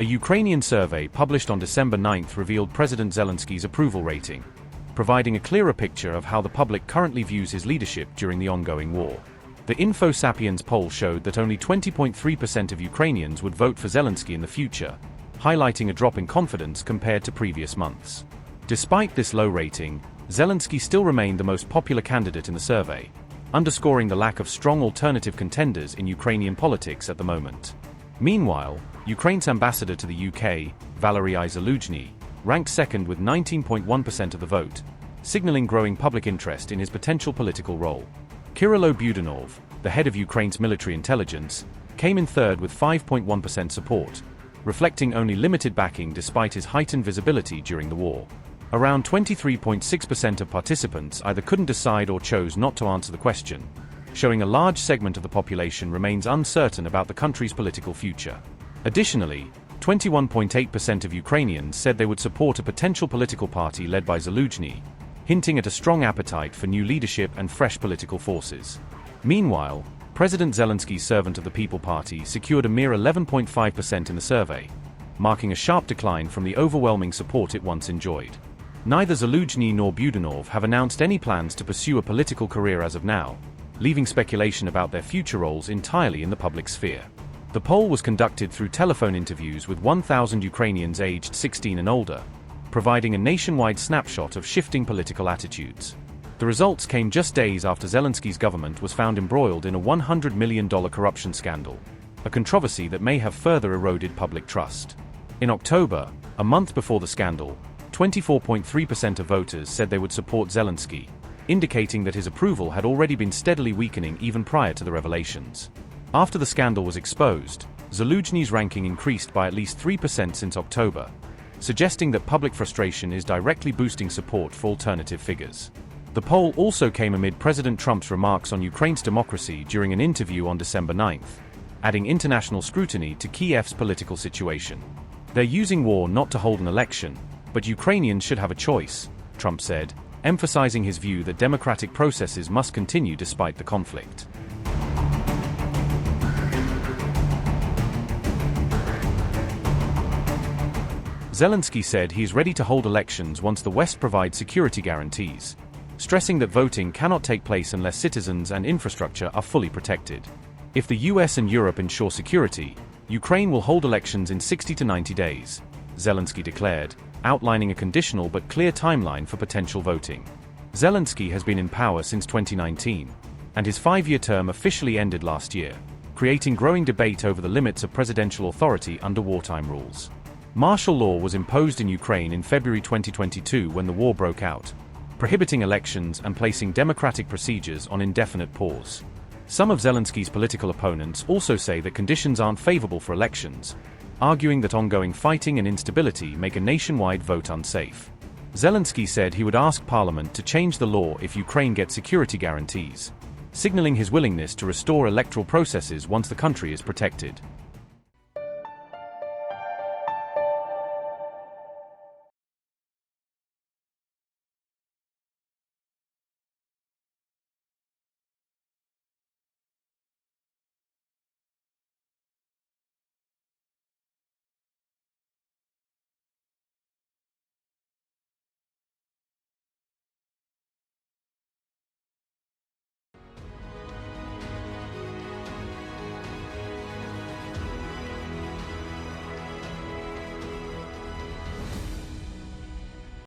Ukrainian survey published on December 9 revealed President Zelensky's approval rating, providing a clearer picture of how the public currently views his leadership during the ongoing war. The InfoSapiens poll showed that only 20.3% of Ukrainians would vote for Zelensky in the future, highlighting a drop in confidence compared to previous months. Despite this low rating, Zelensky still remained the most popular candidate in the survey, underscoring the lack of strong alternative contenders in Ukrainian politics at the moment. Meanwhile, Ukraine's ambassador to the UK, Valerii Zaluzhnyi, ranked second with 19.1% of the vote, signaling growing public interest in his potential political role. Kyrylo Budanov, the head of Ukraine's military intelligence, came in third with 5.1% support, reflecting only limited backing despite his heightened visibility during the war. Around 23.6% of participants either couldn't decide or chose not to answer the question, showing a large segment of the population remains uncertain about the country's political future. Additionally, 21.8% of Ukrainians said they would support a potential political party led by Zaluzhnyi, hinting at a strong appetite for new leadership and fresh political forces. Meanwhile, President Zelensky's Servant of the People Party secured a mere 11.5% in the survey, marking a sharp decline from the overwhelming support it once enjoyed. Neither Zaluzhnyi nor Budanov have announced any plans to pursue a political career as of now, leaving speculation about their future roles entirely in the public sphere. The poll was conducted through telephone interviews with 1,000 Ukrainians aged 16 and older, providing a nationwide snapshot of shifting political attitudes. The results came just days after Zelensky's government was found embroiled in a $100 million corruption scandal, a controversy that may have further eroded public trust. In October, a month before the scandal, 24.3% of voters said they would support Zelensky, indicating that his approval had already been steadily weakening even prior to the revelations. After the scandal was exposed, Zaluzhny's ranking increased by at least 3% since October, suggesting that public frustration is directly boosting support for alternative figures. The poll also came amid President Trump's remarks on Ukraine's democracy during an interview on December 9, adding international scrutiny to Kyiv's political situation. "They're using war not to hold an election, but Ukrainians should have a choice," Trump said, emphasizing his view that democratic processes must continue despite the conflict. Zelensky said he is ready to hold elections once the West provides security guarantees, stressing that voting cannot take place unless citizens and infrastructure are fully protected. If the US and Europe ensure security, Ukraine will hold elections in 60 to 90 days, Zelensky declared, outlining a conditional but clear timeline for potential voting. Zelensky has been in power since 2019, and his 5-year term officially ended last year, creating growing debate over the limits of presidential authority under wartime rules. Martial law was imposed in Ukraine in February 2022 when the war broke out, prohibiting elections and placing democratic procedures on indefinite pause. Some of Zelensky's political opponents also say that conditions aren't favorable for elections, arguing that ongoing fighting and instability make a nationwide vote unsafe. Zelensky said he would ask Parliament to change the law if Ukraine gets security guarantees, signaling his willingness to restore electoral processes once the country is protected.